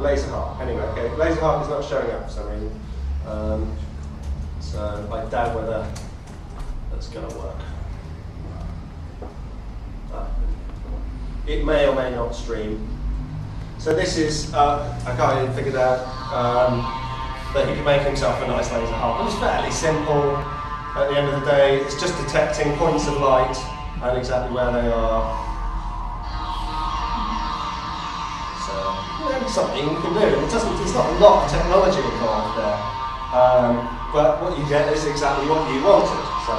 laser harp. Anyway, okay, laser harp is not showing up for some reason. So I doubt whether that's going to work. It may or may not stream. So this is a guy who figured out that he could make himself a nice laser harp. It's fairly simple. At the end of the day, it's just detecting points of light and exactly where they are. So, something you can do. There's not a lot of technology involved there. But what you get is exactly what you wanted. So,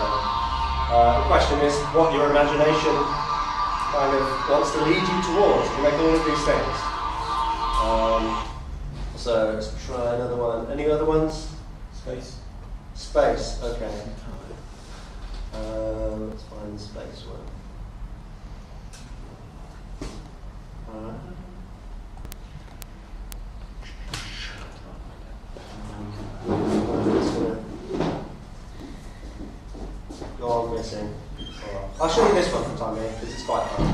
the question is what your imagination kind of wants to lead you towards to make all of these things. So, let's try another one. Any other ones? Space, okay. Let's find the space one. Go on missing. I'll show you this one for the time being because it's quite fun.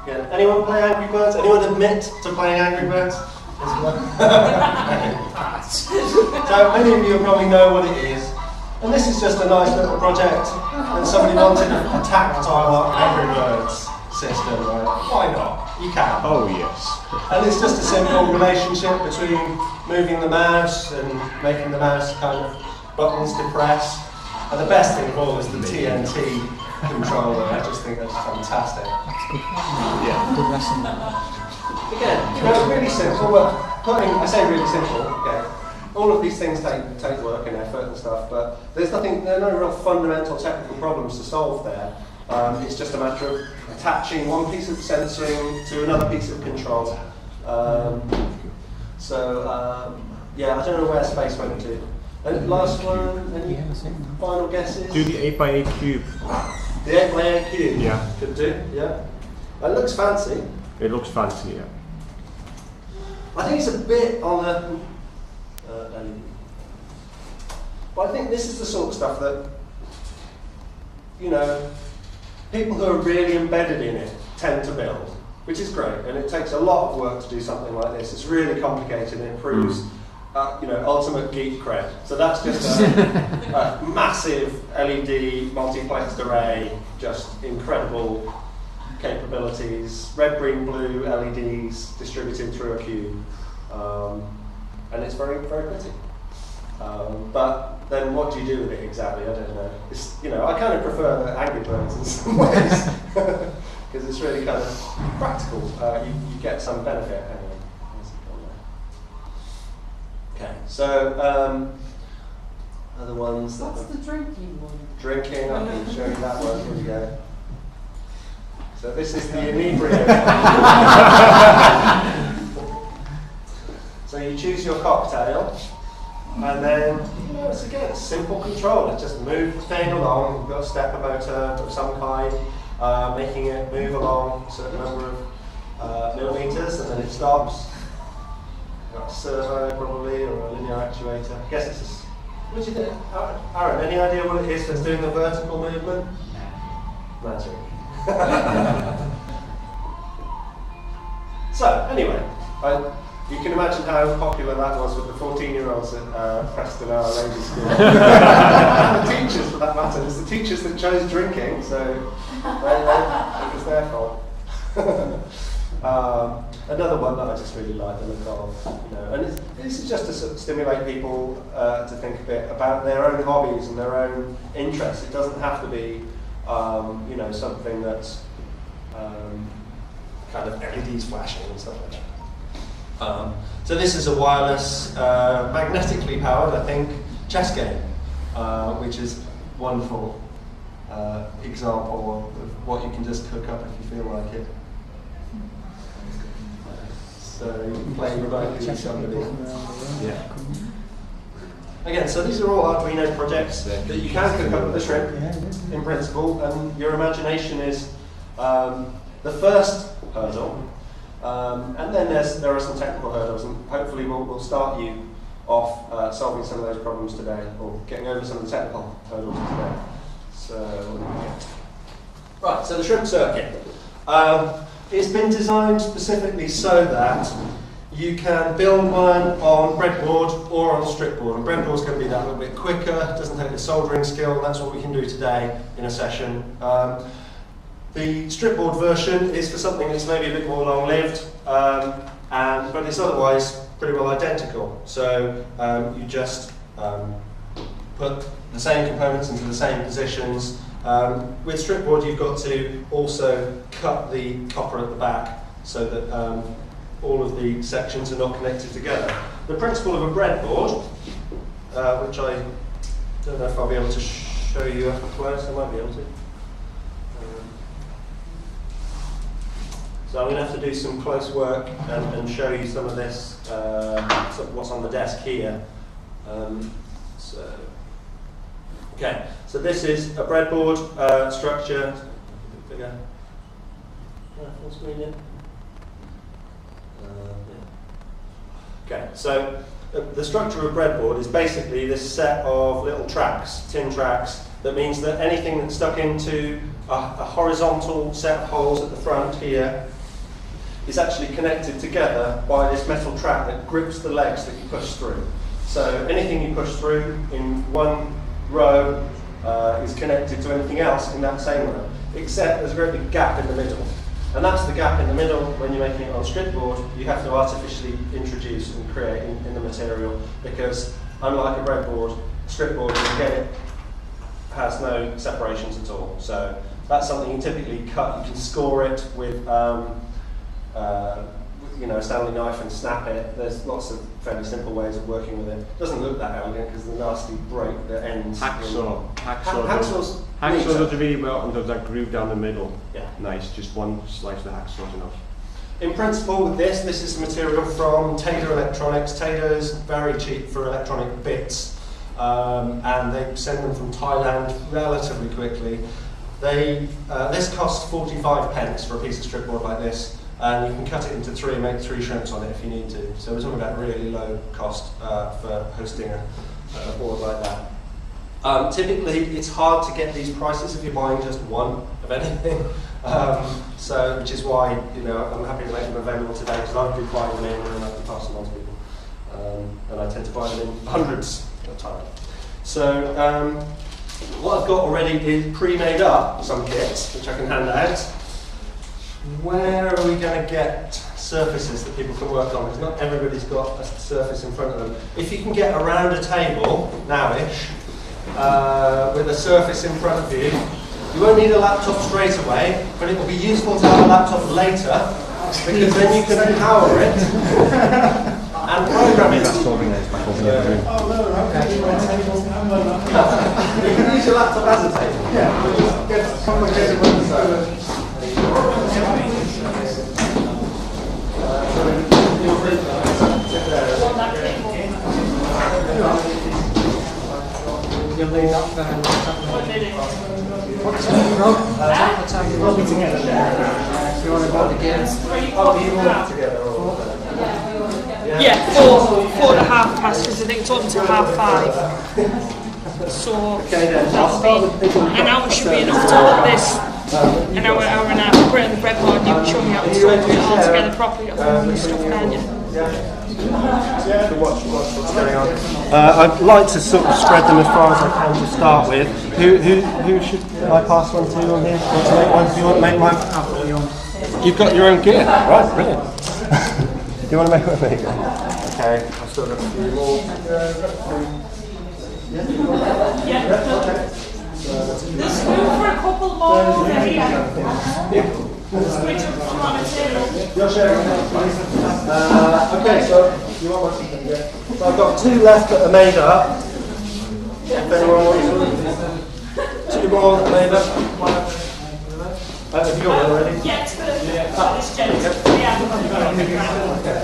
Yeah. Anyone play Angry Birds? Anyone admit to playing Angry Birds? So many of you probably know what it is. And this is just a nice little project and somebody wanted a tactile Angry Birds system, right? Why not? You can. Oh yes. And it's just a simple relationship between moving the mouse and making the mouse kind of buttons to press. And the best thing of all is the TNT controller. I just think that's fantastic. That's good. Yeah. Good lesson. Again, really simple. Well, I say really simple. Okay. All of these things take work and effort and stuff, but there are no real fundamental technical problems to solve there. It's just a matter of attaching one piece of sensing to another piece of control. Yeah, I don't know where space went to. And last one, any final guesses? Do the 8x8 cube. The 8x8 cube? Yeah. Could do, yeah. It looks fancy. It looks fancy, yeah. I think it's a bit on the... but I think this is the sort of stuff that, you know, people who are really embedded in it tend to build, which is great, and it takes a lot of work to do something like this. It's really complicated and it proves, you know, ultimate geek cred. So that's just a massive LED multiplexed array, just incredible capabilities, red, green, blue LEDs distributed through a cube, and it's very, very pretty. But then what do you do with it exactly? I don't know. It's, you know, I kind of prefer the Angry Birds in some ways because it's really kind of practical. You get some benefit anyway. Okay, so other ones. What's the drinking one? Drinking, I can show you that one. Here we go. So this is the inebriator. So you choose your cocktail. And then, you know, it's again a simple controller. Just move the thing along. You've got a stepper motor of some kind, making it move along a certain number of millimeters, and then it stops. You've got a servo probably, or a linear actuator. I guess it's just. What do you think, Aaron? Any idea what it is that's doing the vertical movement? Magic. So anyway, you can imagine how popular that was with the 14-year-olds at Preston Our Lady School. The teachers, for that matter. It's the teachers that chose drinking, so it was their fault. Another one that I just really like the look of, you know, and this is just to sort of stimulate people to think a bit about their own hobbies and their own interests. It doesn't have to be, you know, something that's kind of LEDs flashing and stuff like that. So this is a wireless, magnetically powered, I think, chess game, which is a wonderful example of what you can just hook up if you feel like it. So you can play remotely with somebody. Yeah. Again, so these are all Arduino projects that you can hook up with the shrimp in principle, and your imagination is the first hurdle. And then there are some technical hurdles, and hopefully we'll start you off solving some of those problems today, or getting over some of the technical hurdles today. So, right, so the shrimp circuit. It's been designed specifically so that you can build one on breadboard or on strip board. And breadboard's going to be that little bit quicker, doesn't take the soldering skill, and that's what we can do today in a session. The strip board version is for something that's maybe a bit more long-lived, but it's otherwise pretty well identical. So you just put the same components into the same positions. With strip board, you've got to also cut the copper at the back so that all of the sections are not connected together. The principle of a breadboard, which I don't know if I'll be able to show you up close, I might be able to. So I'm going to have to do some close work and show you some of this, what's on the desk here. Okay, so this is a breadboard structure. A bit bigger. Full screen in. Okay, so the structure of a breadboard is basically this set of little tracks, tin tracks, that means that anything that's stuck into a horizontal set of holes at the front here is actually connected together by this metal track that grips the legs that you push through. So anything you push through in one row is connected to anything else in that same row, except there's a very big gap in the middle. And that's the gap in the middle. When you're making it on strip board, you have to artificially introduce and create in the material, because unlike a breadboard, strip board, you get it, has no separations at all. So that's something you typically cut. You can score it with a Stanley knife and snap it. There's lots of fairly simple ways of working with it. It doesn't look that elegant because of the nasty break that ends. Hacksaw's does it really well, and there's that groove down the middle. Yeah. Nice, just one slice of the hacksaw's enough. In principle, with this is material from Taylor Electronics. Taylor's very cheap for electronic bits, and they send them from Thailand relatively quickly. This costs 45 pence for a piece of strip board like this, and you can cut it into three and make 3 shrimps on it if you need to. So we're talking about really low cost for hosting a board like that. Typically, it's hard to get these prices if you're buying just one of anything. Which is why I'm happy to make them available today, because I do buy them in and I can pass them on to people. And I tend to buy them in hundreds at a time. So what I've got already is pre-made up some kits, which I can hand out. Where are we going to get surfaces that people can work on? Because not everybody's got a surface in front of them. If you can get around a table, now-ish, with a surface in front of you, you won't need a laptop straight away, but it will be useful to have a laptop later, because then you can power it and program it. Oh no, okay. You can use your laptop as a table. Yeah, it gets complicated when it's over. You'll leave that for what time you want me together there? If you want to go together. Oh, you all together? Yeah, 4.5 past, because I think it's open till 5:30. So that'll be an hour should be enough to put this. An hour and a half to put it in the breadboard, and you can show me how to sew it all together properly. All the stuff, can you? To watch what's going on. I'd like to sort of spread them as far as I can to start with. Who should I pass one to on here? Want to make one? Do you want to make mine? You've got your own gear, right? Brilliant. Do you want to make one? There you go. Okay, I've still got a few more. Yeah. Okay. There's room for a couple more over here. Switch up from our material. You're sharing. Okay, so you want one? Yeah. So I've got 2 left that are made up. If anyone wants to. 2 more that are made up. Have you got one already? Yeah, it's for this gent. Yeah. Okay.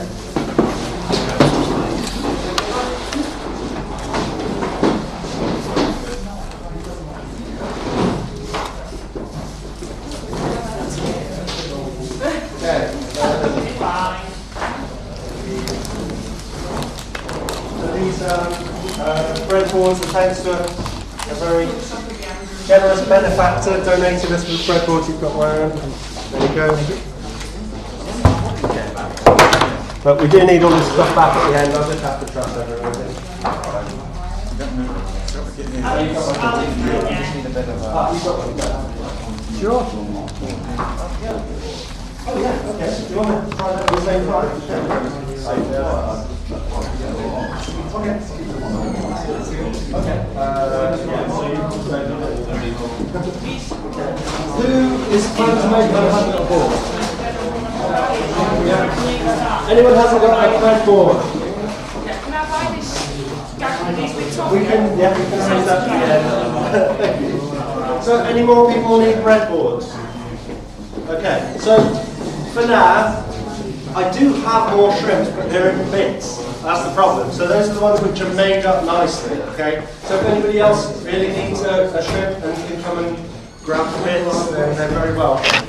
Breadboards are thanks to a very generous benefactor donated us with breadboards you've got around. There you go. But we do need all this stuff back at the end. I'll just have to trust everything. Sure. Oh yeah, okay. Do you want to try that at the same time? Okay. Okay. Who is trying to make a board? Yeah. Anyone hasn't got a thread board? Can I buy this gag with these bits on? We can raise that again. Thank you. So, any more people need breadboards? Okay, so for now, I do have more shrimps, but they're in bits. That's the problem. So those are the ones which are made up nicely, okay? So if anybody else really needs a shrimp and can come and grab the bits, then they're very welcome.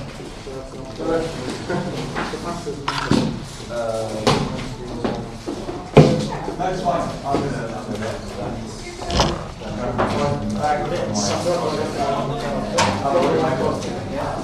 That's fine. I'll do that. Bag bits. Yeah.